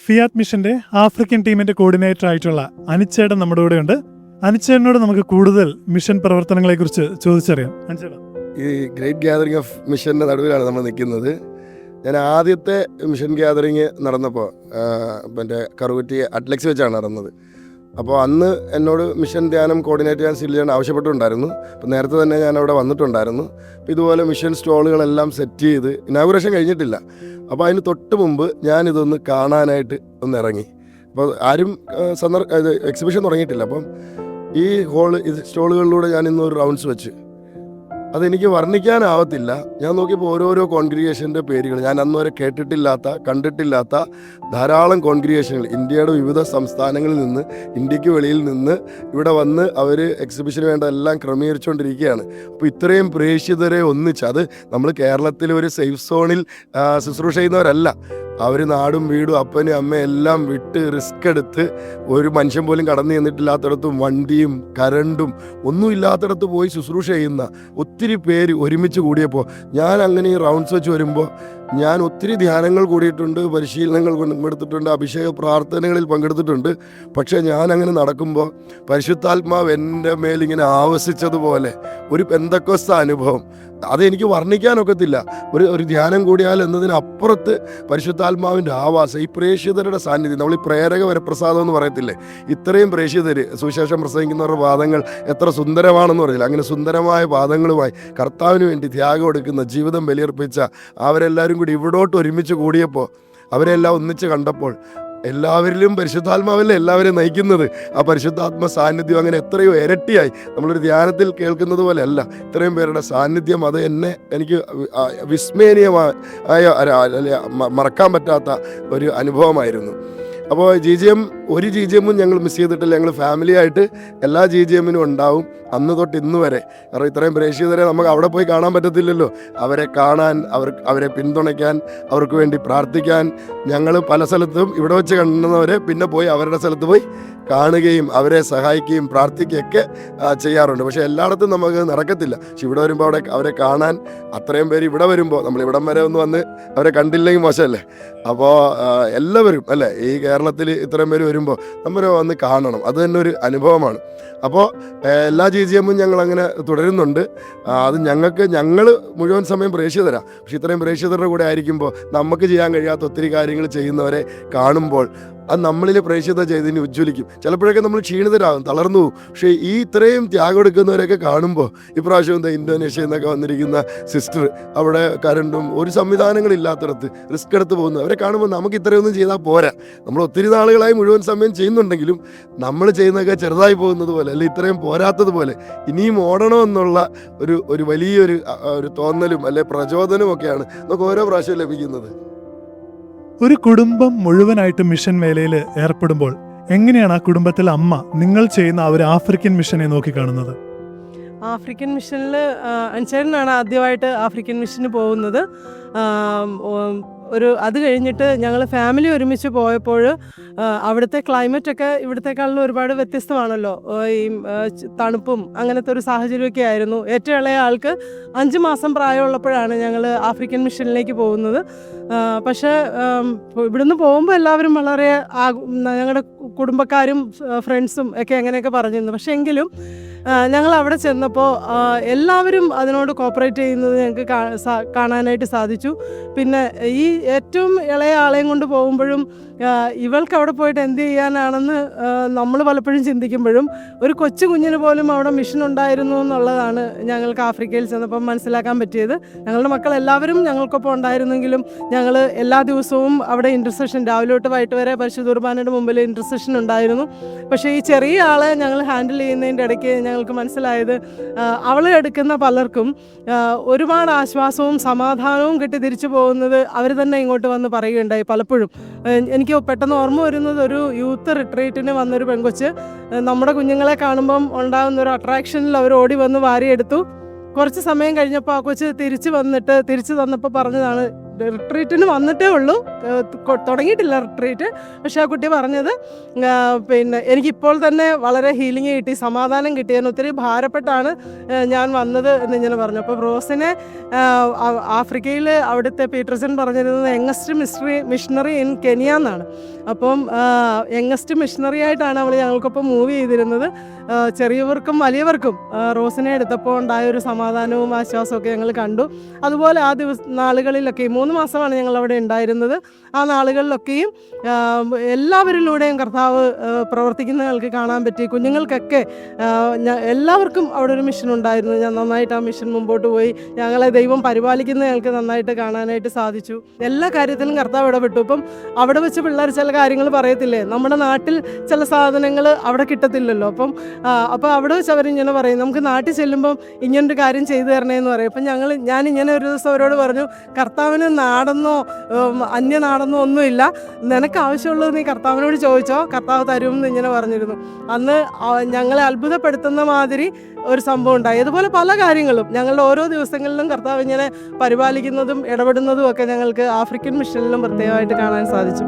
Fiat മിഷന്റെ African ടീമിന്റെ coordinator ആയിട്ടുള്ള അനിച്ചേട്ടൻ നമ്മുടെ കൂടെ ഉണ്ട്. അനിച്ചേട്ടനോട് നമുക്ക് കൂടുതൽ മിഷൻ പ്രവർത്തനങ്ങളെ കുറിച്ച് ചോദിച്ചറിയാം. അനിച്ചേട്ടൻ, ഈ ഗ്രേറ്റ് ഗ്യാതറിംഗ് ഓഫ് മിഷൻ്റെ നടുവിലാണ് നമ്മൾ നിൽക്കുന്നത്. ഞാൻ ആദ്യത്തെ മിഷൻ ഗ്യാതറിങ് നടന്നപ്പോൾ എൻ്റെ കറുകുറ്റി അറ്റ്ലക്സ് വെച്ചാണ് നടന്നത്. അപ്പോൾ അന്ന് എന്നോട് മിഷൻ ധ്യാനം കോർഡിനേറ്റ് ചെയ്യാൻ സിലിജൻ ആവശ്യപ്പെട്ടിട്ടുണ്ടായിരുന്നു. അപ്പോൾ നേരത്തെ തന്നെ ഞാൻ അവിടെ വന്നിട്ടുണ്ടായിരുന്നു. അപ്പോൾ ഇതുപോലെ മിഷൻ സ്റ്റോളുകളെല്ലാം സെറ്റ് ചെയ്ത് ഇനാഗുറേഷൻ കഴിഞ്ഞിട്ടില്ല. അപ്പോൾ അതിന് തൊട്ട് മുമ്പ് ഞാനിതൊന്ന് കാണാനായിട്ട് ഒന്ന് ഇറങ്ങി. അപ്പോൾ ആരും എക്സിബിഷൻ തുടങ്ങിയിട്ടില്ല. അപ്പം ഈ ഇത് സ്റ്റോളുകളിലൂടെ ഞാൻ ഇന്നൊരു റൗണ്ട്സ് വെച്ച് അതെനിക്ക് വർണ്ണിക്കാനാവത്തില്ല. ഞാൻ നോക്കിയപ്പോൾ ഓരോരോ കോൺഗ്രിഗേഷൻ്റെ പേരുകൾ ഞാൻ അന്ന് വരെ കേട്ടിട്ടില്ലാത്ത കണ്ടിട്ടില്ലാത്ത ധാരാളം കോൺഗ്രിഗേഷനുകൾ ഇന്ത്യയുടെ വിവിധ സംസ്ഥാനങ്ങളിൽ നിന്ന്, ഇന്ത്യക്ക് വെളിയിൽ നിന്ന് ഇവിടെ വന്ന് അവർ എക്സിബിഷന് വേണ്ട എല്ലാം ക്രമീകരിച്ചുകൊണ്ടിരിക്കുകയാണ്. അപ്പോൾ ഇത്രയും പ്രേക്ഷിതരെ ഒന്നിച്ച്, അത് നമ്മൾ കേരളത്തിൽ ഒരു സേഫ് സോണിൽ ശുശ്രൂഷ ചെയ്യുന്നവരല്ല. അവർ നാടും വീടും അപ്പനും അമ്മയും എല്ലാം വിട്ട് റിസ്ക് എടുത്ത് ഒരു മനുഷ്യൻ പോലും കടന്നു ചെന്നിട്ടില്ലാത്തടത്തും വണ്ടിയും കരണ്ടും ഒന്നും ഇല്ലാത്തടത്ത് പോയി ശുശ്രൂഷ ചെയ്യുന്ന ഒത്തിരി പേര് ഒരുമിച്ച് കൂടിയപ്പോൾ ഞാൻ അങ്ങനെ ഈ റൗണ്ട്സ് വെച്ച് വരുമ്പോൾ ഞാൻ ഒത്തിരി ധ്യാനങ്ങൾ കൂടിയിട്ടുണ്ട്, പരിശീലനങ്ങൾ പങ്കെടുത്തിട്ടുണ്ട്, അഭിഷേക പ്രാർത്ഥനകളിൽ പങ്കെടുത്തിട്ടുണ്ട്. പക്ഷേ ഞാൻ അങ്ങനെ നടക്കുമ്പോൾ പരിശുദ്ധാത്മാവ് എൻ്റെ മേലിങ്ങനെ ആവസിച്ചതുപോലെ ഒരു പെന്തക്കോസ്ത അനുഭവം, അതെനിക്ക് വർണ്ണിക്കാനൊക്കത്തില്ല. ഒരു ധ്യാനം കൂടിയാൽ എന്നതിനപ്പുറത്ത് പരിശുദ്ധാത്മാവിൻ്റെ ആവാസം, ഈ പ്രേക്ഷിതരുടെ സാന്നിധ്യം, നമ്മൾ ഈ പ്രേരക വരപ്രസാദം എന്ന് പറയത്തില്ലേ, ഇത്രയും പ്രേക്ഷിതർ സുവിശേഷം പ്രസംഗിക്കുന്നവരുടെ പാദങ്ങൾ എത്ര സുന്ദരമാണെന്ന് പറയില്ല. അങ്ങനെ സുന്ദരമായ പാദങ്ങളുമായി കർത്താവിന് വേണ്ടി ത്യാഗം എടുക്കുന്ന, ജീവിതം ബലിയർപ്പിച്ച അവരെല്ലാവരും കൂടി ഇവിടോട്ട് ഒരുമിച്ച് കൂടിയപ്പോൾ, അവരെല്ലാം ഒന്നിച്ച് കണ്ടപ്പോൾ, എല്ലാവരിലും പരിശുദ്ധാത്മാവല്ലേ എല്ലാവരെയും നയിക്കുന്നത്. ആ പരിശുദ്ധാത്മ സാന്നിധ്യം അങ്ങനെ എത്രയോ ഇരട്ടിയായി നമ്മളൊരു ധ്യാനത്തിൽ കേൾക്കുന്നത് പോലെ അല്ല, ഇത്രയും പേരുടെ സാന്നിധ്യം അത് എനിക്ക് വിസ്മരണീയമായ മറക്കാൻ പറ്റാത്ത ഒരു അനുഭവമായിരുന്നു. അപ്പോൾ ഒരു GGM ഞങ്ങൾ മിസ് ചെയ്തിട്ടില്ല. ഞങ്ങൾ ഫാമിലി ആയിട്ട് എല്ലാ GGM-നും ഉണ്ടാവും അന്ന് തൊട്ട് ഇന്ന് വരെ. കാരണം ഇത്രയും പ്രേക്ഷിതരെ നമുക്ക് അവിടെ പോയി കാണാൻ പറ്റത്തില്ലല്ലോ. അവരെ കാണാൻ, അവരെ പിന്തുണയ്ക്കാൻ, അവർക്ക് വേണ്ടി പ്രാർത്ഥിക്കാൻ ഞങ്ങൾ പല സ്ഥലത്തും ഇവിടെ വെച്ച് കണ്ടുന്നവരെ പിന്നെ പോയി അവരുടെ സ്ഥലത്ത് പോയി കാണുകയും അവരെ സഹായിക്കുകയും പ്രാർത്ഥിക്കുകയൊക്കെ ചെയ്യാറുണ്ട്. പക്ഷേ എല്ലായിടത്തും നമുക്ക് നടക്കത്തില്ല. പക്ഷെ ഇവിടെ വരുമ്പോൾ അവരെ കാണാൻ അത്രയും പേര് ഇവിടെ വരുമ്പോൾ, നമ്മൾ ഇവിടം വരെ ഒന്ന് വന്ന് അവരെ കണ്ടില്ലെങ്കിൽ മോശമല്ലേ. അപ്പോൾ എല്ലാവരും അല്ലേ, ഈ കേരളത്തിൽ ഇത്രയും പേര് വരുമ്പോൾ നമ്മൾ വന്ന് കാണണം, അത് തന്നെ ഒരു അനുഭവമാണ്. അപ്പോൾ എല്ലാ GGM-ഉം ഞങ്ങളങ്ങനെ തുടരുന്നുണ്ട്. അത് ഞങ്ങൾ മുഴുവൻ സമയം പ്രേക്ഷിതരാണ്. പക്ഷെ ഇത്രയും പ്രേക്ഷിതരുടെ കൂടെ ആയിരിക്കുമ്പോൾ നമുക്ക് ചെയ്യാൻ കഴിയാത്ത ഒത്തിരി കാര്യങ്ങൾ ചെയ്യുന്നവരെ കാണുമ്പോൾ അത് നമ്മളിൽ പ്രേക്ഷിത ചെയ്തതിന് ഉജ്ജ്വലിക്കും. ചിലപ്പോഴൊക്കെ നമ്മൾ ക്ഷീണിതരാകും, തളർന്നു പോകും. പക്ഷേ ഈ ഇത്രയും ത്യാഗം എടുക്കുന്നവരൊക്കെ കാണുമ്പോൾ, ഇപ്രാവശ്യം എന്താ ഇന്തോനേഷ്യയിൽ നിന്നൊക്കെ വന്നിരിക്കുന്ന സിസ്റ്റർ, അവിടെ കരണ്ടും ഒരു സംവിധാനങ്ങളില്ലാത്തടത്ത് റിസ്ക് എടുത്ത് പോകുന്നു, അവരെ കാണുമ്പോൾ നമുക്ക് ഇത്രയൊന്നും ചെയ്താൽ പോരാ. നമ്മൾ ഒത്തിരി നാളുകളായി മുഴുവൻ സമയം ചെയ്യുന്നുണ്ടെങ്കിലും നമ്മൾ ചെയ്യുന്നതൊക്കെ ചെറുതായി പോകുന്നത് പോലെ, അല്ലെങ്കിൽ ഇത്രയും പോരാത്തതുപോലെ ഇനിയും ഓടണമെന്നുള്ള ഒരു വലിയൊരു തോന്നലും അല്ലെ പ്രചോദനവും ഒക്കെയാണ് നമുക്ക് ഓരോ പ്രാവശ്യം ലഭിക്കുന്നത്. ഒരു കുടുംബം മുഴുവനായിട്ട് മിഷൻ വേലയിൽ ഏർപ്പെടുമ്പോൾ എങ്ങനെയാണ് ആ കുടുംബത്തിലെ അമ്മ നിങ്ങൾ ചെയ്യുന്ന ആ ഒരു ആഫ്രിക്കൻ മിഷനെ നോക്കിക്കാണുന്നത്? ആഫ്രിക്കൻ മിഷനിൽ അൻചേട്ടനാണ് ആദ്യമായിട്ട് ആഫ്രിക്കൻ മിഷന് പോകുന്നത്. അത് കഴിഞ്ഞിട്ട് ഞങ്ങൾ ഫാമിലി ഒരുമിച്ച് പോയപ്പോൾ അവിടുത്തെ ക്ലൈമറ്റൊക്കെ ഇവിടത്തെക്കാളും ഒരുപാട് വ്യത്യസ്തമാണല്ലോ. ഈ തണുപ്പും അങ്ങനത്തെ ഒരു സാഹചര്യമൊക്കെ ആയിരുന്നു. ഏറ്റവും ഇളയ ആൾക്ക് 5 മാസം പ്രായമുള്ളപ്പോഴാണ് ഞങ്ങൾ ആഫ്രിക്കൻ മിഷനിലേക്ക് പോകുന്നത്. പക്ഷേ ഇവിടുന്ന് പോകുമ്പോൾ എല്ലാവരും വളരെ ഞങ്ങളുടെ കുടുംബക്കാരും ഫ്രണ്ട്സും ഒക്കെ അങ്ങനെയൊക്കെ പറഞ്ഞിരുന്നു. പക്ഷേ എങ്കിലും ഞങ്ങൾ അവിടെ ചെന്നപ്പോൾ എല്ലാവരും അതിനോട് കോപ്പറേറ്റ് ചെയ്യുന്നത് ഞങ്ങൾക്ക് കാണാനായിട്ട് സാധിച്ചു. പിന്നെ ഈ ഏറ്റവും ഇളയ ആളെയും കൊണ്ട് പോകുമ്പോഴും ഇവൾക്ക് അവിടെ പോയിട്ട് എന്ത് ചെയ്യാനാണെന്ന് നമ്മൾ പലപ്പോഴും ചിന്തിക്കുമ്പോഴും ഒരു കൊച്ചു കുഞ്ഞിന് പോലും അവിടെ മിഷൻ ഉണ്ടായിരുന്നു എന്നുള്ളതാണ് ഞങ്ങൾക്ക് ആഫ്രിക്കയിൽ ചെന്നപ്പം മനസ്സിലാക്കാൻ പറ്റിയത്. ഞങ്ങളുടെ മക്കൾ എല്ലാവരും ഞങ്ങൾക്കൊപ്പം ഉണ്ടായിരുന്നെങ്കിലും ഞങ്ങൾ എല്ലാ ദിവസവും അവിടെ ഇൻ്റർസെഷൻ, രാവിലെ തൊട്ട് വൈകിട്ട് വരെ പരിശുദ്ധ കുർബാനയുടെ മുമ്പിൽ ഇൻ്റർസെഷൻ ഉണ്ടായിരുന്നു. പക്ഷേ ഈ ചെറിയ ആളെ ഞങ്ങൾ ഹാൻഡിൽ ചെയ്യുന്നതിൻ്റെ ഇടയ്ക്ക് ഞങ്ങൾക്ക് മനസ്സിലായത് അവൾ എടുക്കുന്ന പലർക്കും ഒരുപാട് ആശ്വാസവും സമാധാനവും കിട്ടി തിരിച്ചു പോകുന്നത് അവർ തന്നെ ഇങ്ങോട്ട് വന്ന് പറയുകയുണ്ടായി. പലപ്പോഴും എനിക്ക് പെട്ടെന്ന് ഓർമ്മ വരുന്നത്, ഒരു യൂത്ത് റിട്രീറ്റിന് വന്നൊരു പെൺകൊച്ച് നമ്മുടെ കുഞ്ഞുങ്ങളെ കാണുമ്പം ഉണ്ടാകുന്ന ഒരു അട്രാക്ഷനിൽ അവർ ഓടി വന്ന് വാരിയെടുത്തു. കുറച്ച് സമയം കഴിഞ്ഞപ്പോൾ ആ കൊച്ച് തിരിച്ചു തന്നപ്പോൾ പറഞ്ഞതാണ്, റിട്രീറ്റിന് വന്നിട്ടേ ഉള്ളൂ, തുടങ്ങിയിട്ടില്ല റിട്രീറ്റ്. പക്ഷേ ആ കുട്ടി പറഞ്ഞത് പിന്നെ എനിക്കിപ്പോൾ തന്നെ വളരെ ഹീലിംഗ് കിട്ടി, സമാധാനം കിട്ടി, ഞാൻ ഒത്തിരി ഭാരപ്പെട്ടാണ് ഞാൻ വന്നത് എന്നിങ്ങനെ പറഞ്ഞു. അപ്പോൾ റോസിനെ ആഫ്രിക്കയിൽ അവിടുത്തെ പീറ്റർസൺ പറഞ്ഞിരുന്നത് യങ്ങസ്റ്റ് മിഷണറി ഇൻ കെനിയ എന്നാണ്. അപ്പം യങ്ങസ്റ്റ് മിഷണറി ആയിട്ടാണ് അവൾ ഞങ്ങൾക്കൊപ്പം മൂവ് ചെയ്തിരുന്നത്. ചെറിയവർക്കും വലിയവർക്കും റോസിനെ എടുത്തപ്പോൾ ഉണ്ടായ ഒരു സമാധാനവും ആശ്വാസമൊക്കെ ഞങ്ങൾ കണ്ടു. അതുപോലെ ആ നാളുകളിലൊക്കെ 3 മാസമാണ് ഞങ്ങൾ അവിടെ ഉണ്ടായിരുന്നത്. ആ നാളുകളിലൊക്കെയും എല്ലാവരിലൂടെയും കർത്താവ് പ്രവർത്തിക്കുന്ന ഞങ്ങൾക്ക് കാണാൻ പറ്റി. കുഞ്ഞുങ്ങൾക്കൊക്കെ എല്ലാവർക്കും അവിടെ ഒരു മിഷൻ ഉണ്ടായിരുന്നു. ഞാൻ നന്നായിട്ട് ആ മിഷൻ മുമ്പോട്ട് പോയി. ഞങ്ങളെ ദൈവം പരിപാലിക്കുന്ന ഞങ്ങൾക്ക് നന്നായിട്ട് കാണാനായിട്ട് സാധിച്ചു. എല്ലാ കാര്യത്തിലും കർത്താവ് ഇടപെട്ടു. ഇപ്പം അവിടെ വെച്ച് പിള്ളേർ ചില കാര്യങ്ങൾ പറയത്തില്ലേ, നമ്മുടെ നാട്ടിൽ ചില സാധനങ്ങൾ അവിടെ കിട്ടത്തില്ലല്ലോ. അപ്പോൾ അവിടെ വെച്ച് അവരിങ്ങനെ പറയും, നമുക്ക് നാട്ടിൽ ചെല്ലുമ്പം ഇങ്ങനൊരു കാര്യം ചെയ്തു തരണേന്ന് പറയും. അപ്പം ഞാൻ ഇങ്ങനെ ഒരു ദിവസം അവരോട് പറഞ്ഞു, കർത്താവിന് നാടെന്നോ അന്യനാടെന്നോ ഒന്നുമില്ല, നിനക്ക് ആവശ്യമുള്ളത് നീ കർത്താവിനോട് ചോദിച്ചോ, കർത്താവ് തരുമെന്ന് ഇങ്ങനെ പറഞ്ഞിരുന്നു. അന്ന് ഞങ്ങളെ അത്ഭുതപ്പെടുത്തുന്ന മാതിരി ഒരു സംഭവം ഉണ്ടായി. അതുപോലെ പല കാര്യങ്ങളും ഞങ്ങളുടെ ഓരോ ദിവസങ്ങളിലും കർത്താവ് ഇങ്ങനെ പരിപാലിക്കുന്നതും ഇടപെടുന്നതും ഒക്കെ ഞങ്ങൾക്ക് ആഫ്രിക്കൻ മിഷനിലും പ്രത്യേകമായിട്ട് കാണാൻ സാധിച്ചു.